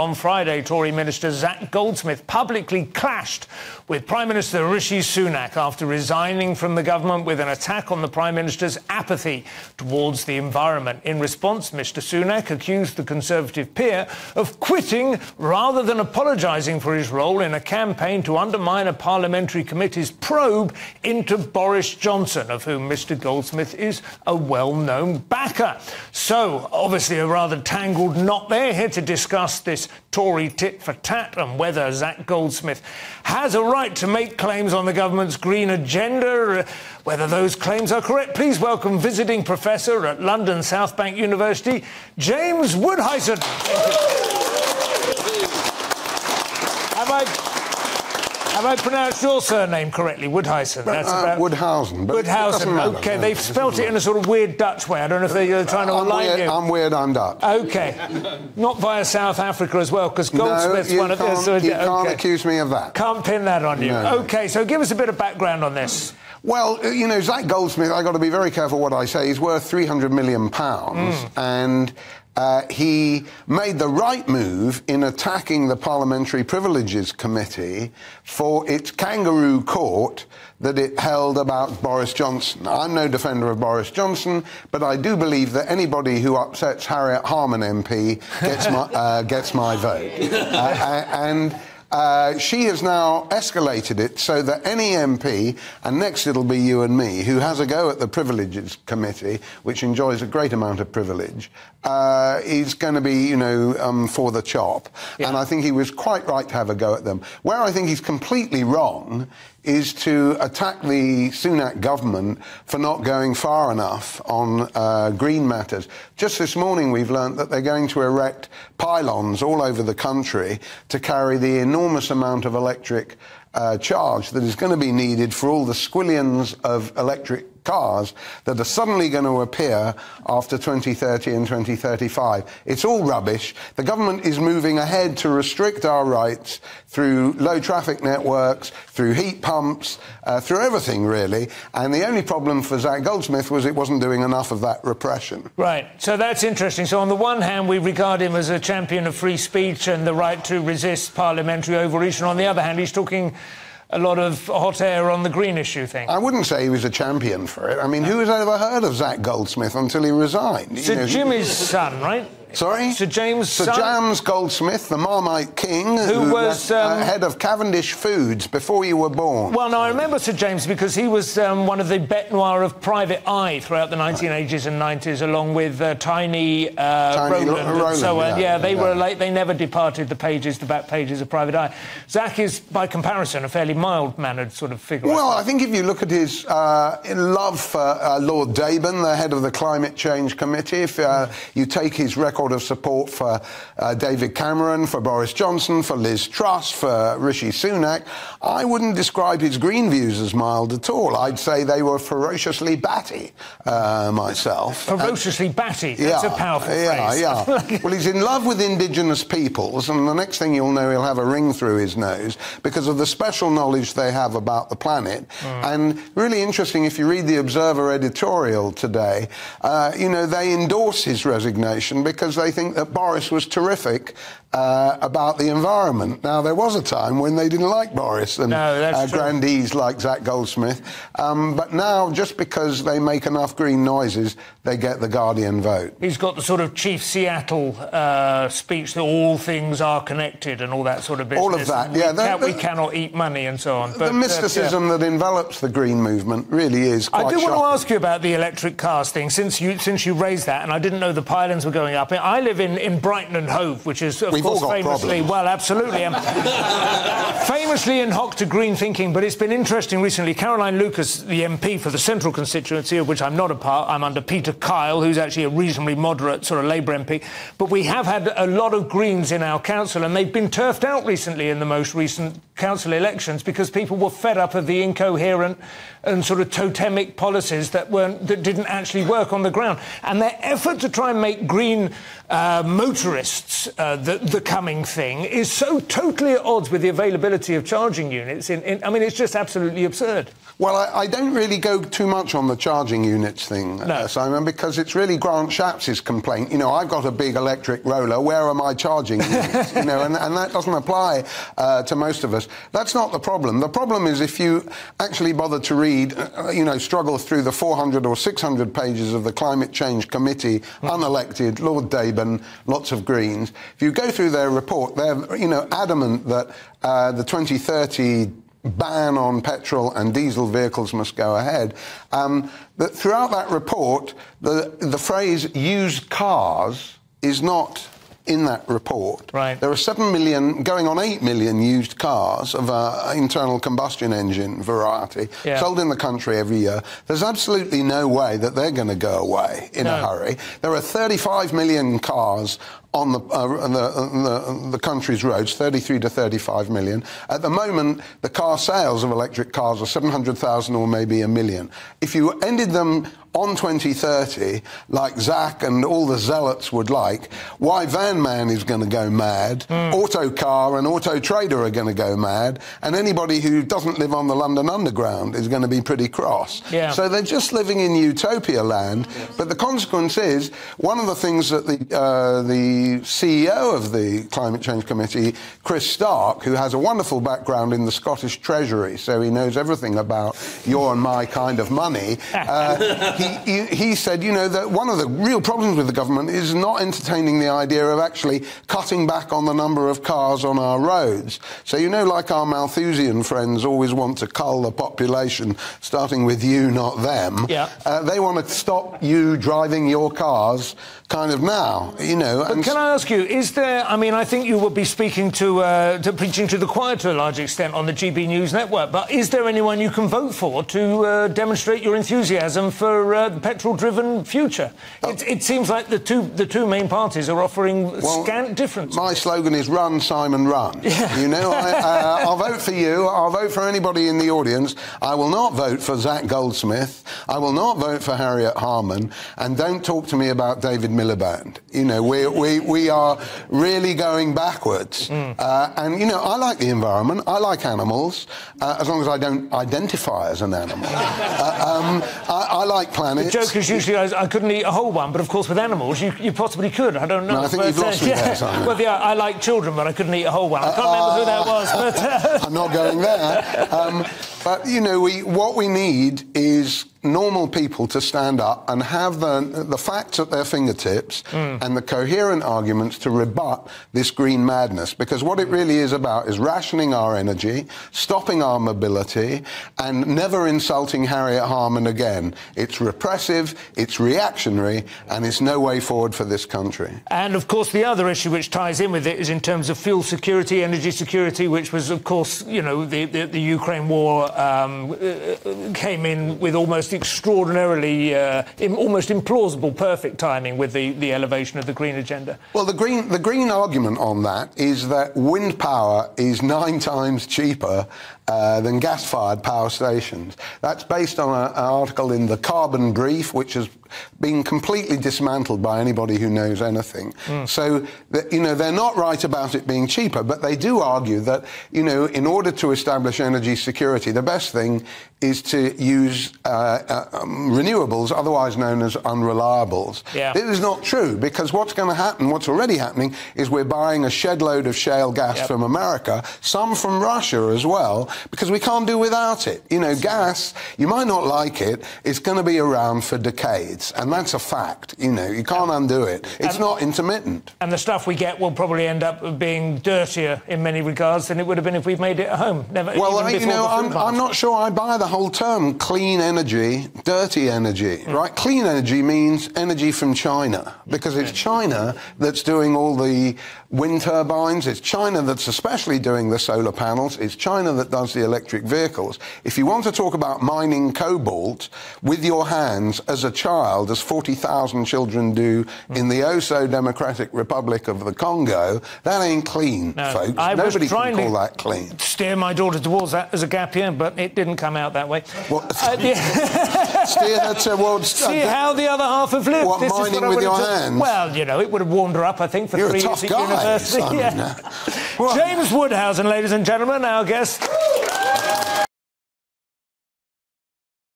On Friday, Tory Minister Zac Goldsmith publicly clashed with Prime Minister Rishi Sunak after resigning from the government with an attack on the Prime Minister's apathy towards the environment. In response, Mr Sunak accused the Conservative peer of quitting rather than apologising for his role in a campaign to undermine a parliamentary committee's probe into Boris Johnson, of whom Mr Goldsmith is a well-known backer. So, obviously a rather tangled knot there. Here to discuss this Tory tit-for-tat and whether Zac Goldsmith has a right to make claims on the government's green agenda, whether those claims are correct. Please welcome visiting professor at London South Bank University, James Woudhuysen. Have I pronounced your surname correctly? Woudhuysen. That's about Woudhuysen. Woudhuysen. OK, they've spelt it in a sort of weird Dutch way. I don't know if they're trying to align you. I'm weird, I'm Dutch. OK. Not via South Africa as well, because Goldsmith's one of the... You can't accuse me of that. Can't pin that on you. No. OK, so give us a bit of background on this. Well, you know, Zac Goldsmith, I've got to be very careful what I say. He's worth £300 million. And he made the right move in attacking the Parliamentary Privileges Committee for its kangaroo court that it held about Boris Johnson. I'm no defender of Boris Johnson, but I do believe that anybody who upsets Harriet Harman MP gets my vote. She has now escalated it so that any MP, and next it'll be you and me, who has a go at the Privileges Committee, which enjoys a great amount of privilege, is going to be, you know, for the chop. Yeah. And I think he was quite right to have a go at them. Where I think he's completely wrong is to attack the Sunak government for not going far enough on green matters. Just this morning we've learnt that they're going to erect pylons all over the country to carry the enormous amount of electric charge that is going to be needed for all the squillions of electric cars that are suddenly going to appear after 2030 and 2035. It's all rubbish. The government is moving ahead to restrict our rights through low traffic networks, through heat pumps, through everything, really. And the only problem for Zac Goldsmith was it wasn't doing enough of that repression. Right. So that's interesting. So on the one hand, we regard him as a champion of free speech and the right to resist parliamentary overreach. And on the other hand, he's talking a lot of hot air on the green issue thing. I wouldn't say he was a champion for it. I mean, who has ever heard of Zac Goldsmith until he resigned? Sir Jimmy's son, right? Sorry? Sir James' son? Sir James Goldsmith, the Marmite King, who was head of Cavendish Foods before you were born. Well, no, I remember Sir James because he was one of the bête noire of Private Eye throughout the 1980s and 90s, along with Tiny Rowland and so on. Yeah, they were like, they never departed the back pages of Private Eye. Zac is, by comparison, a fairly mild-mannered sort of figure. Well, I think if you look at his love for Lord Deben, the head of the Climate Change Committee, if you take his record of support for David Cameron, for Boris Johnson, for Liz Truss, for Rishi Sunak, I wouldn't describe his green views as mild at all. I'd say they were ferociously batty, myself. Ferociously batty? That's a powerful phrase. Yeah. Well, he's in love with indigenous peoples, and the next thing you'll know, he'll have a ring through his nose because of the special knowledge they have about the planet. And really interesting, if you read the Observer editorial today, you know, they endorse his resignation because they think that Boris was terrific about the environment. Now, there was a time when they didn't like Boris and grandees like Zac Goldsmith, but now, just because they make enough green noises, they get the Guardian vote. He's got the sort of Chief Seattle speech that all things are connected and all that sort of business. All of that, yeah. We cannot eat money and so on. But, the mysticism that envelops the green movement really is quite shocking. I do want to ask you about the electric cars thing, since you raised that, and I didn't know the pylons were going up. I live in Brighton and Hove, which is, of course, famously... Well, absolutely. Famously in hock to green thinking, but it's been interesting recently. Caroline Lucas, the MP for the Central constituency, of which I'm not a part, I'm under Peter Kyle, who's actually a reasonably moderate sort of Labour MP. But we have had a lot of Greens in our council, and they've been turfed out recently in the most recent council elections because people were fed up of the incoherent and sort of totemic policies that didn't actually work on the ground. And their effort to try and make green motorists the coming thing is so totally at odds with the availability of charging units. I mean, it's just absolutely absurd. Well, I don't really go too much on the charging units thing, Simon, because it's really Grant Shapps's complaint. You know, I've got a big electric roller. Where are my charging units? You know, and that doesn't apply to most of us. That's not the problem. The problem is if you actually bother to read, struggle through the 400 or 600 pages of the Climate Change Committee, unelected, Lord Deben, lots of Greens. If you go through their report, they're, adamant that the 2030 ban on petrol and diesel vehicles must go ahead. That throughout that report, the phrase used cars is not in that report. Right. There are 7 million, going on 8 million used cars of internal combustion engine variety sold in the country every year. There's absolutely no way that they're going to go away in a hurry. There are 35 million cars on the country's roads, 33 to 35 million. At the moment, the car sales of electric cars are 700,000 or maybe 1 million. If you ended them on 2030, like Zac and all the zealots would like, why Van Man is going to go mad, Autocar and Auto Trader are going to go mad, and anybody who doesn't live on the London Underground is going to be pretty cross. Yeah. So they're just living in utopia land, but the consequence is, one of the things that the CEO of the Climate Change Committee, Chris Stark, who has a wonderful background in the Scottish Treasury, so he knows everything about your and my kind of money, he said, that one of the real problems with the government is not entertaining the idea of actually cutting back on the number of cars on our roads. So, like our Malthusian friends always want to cull the population, starting with you, not them. Yeah. They want to stop you driving your cars kind of now, But can I ask you, is there, I think you would be speaking to preaching to the choir to a large extent on the GB News network, but is there anyone you can vote for to demonstrate your enthusiasm for the petrol-driven future? It seems like the two main parties are offering scant differences. My slogan is run, Simon, run. Yeah. I'll vote for you. I'll vote for anybody in the audience. I will not vote for Zac Goldsmith. I will not vote for Harriet Harman. And don't talk to me about David Miliband. We are really going backwards. And, I like the environment. I like animals, as long as I don't identify as an animal. I like planets. The joke is usually I couldn't eat a whole one, but of course with animals you possibly could. I don't know. No, I think you've lost me there, Simon. Well, yeah, I like children, but I couldn't eat a whole one. I can't remember who that was. But I'm not going there. But, what we need is normal people to stand up and have the facts at their fingertips and the coherent arguments to rebut this green madness. Because what it really is about is rationing our energy, stopping our mobility, and never insulting Harriet Harman again. It's repressive, it's reactionary, and it's no way forward for this country. And, of course, the other issue which ties in with it is in terms of fuel security, energy security, which was, of course, the Ukraine war came in with almost extraordinarily, almost implausible, perfect timing with the elevation of the green agenda. Well, the green argument on that is that wind power is 9 times cheaper than gas-fired power stations. That's based on an article in the Carbon Brief, which has been completely dismantled by anybody who knows anything. So, they're not right about it being cheaper, but they do argue that, in order to establish energy security, the best thing is to use renewables, otherwise known as unreliables. Yeah. It is not true, because what's going to happen, what's already happening, is we're buying a shed load of shale gas from America, some from Russia as well, because we can't do without it. Gas, you might not like it, it's going to be around for decades, and that's a fact. You can't undo it. It's not intermittent. And the stuff we get will probably end up being dirtier in many regards than it would have been if we'd made it at home. I'm not sure I buy the whole term clean energy, dirty energy, right? Clean energy means energy from China, because it's China that's doing all the wind turbines, it's China that's especially doing the solar panels, it's China that does does the electric vehicles. If you want to talk about mining cobalt with your hands as a child, as 40,000 children do in the oh-so-democratic Republic of the Congo, that ain't clean, folks. Nobody can call that clean. Steer my daughter towards that as a gap year, but it didn't come out that way. Well, steer her towards... See how the other half have lived. What, mining with your hands? Well, you know, it would have warmed her up, I think, for You're 3 a years tough at guy, university. Simon. Yeah. James Woudhuysen, ladies and gentlemen, our guest.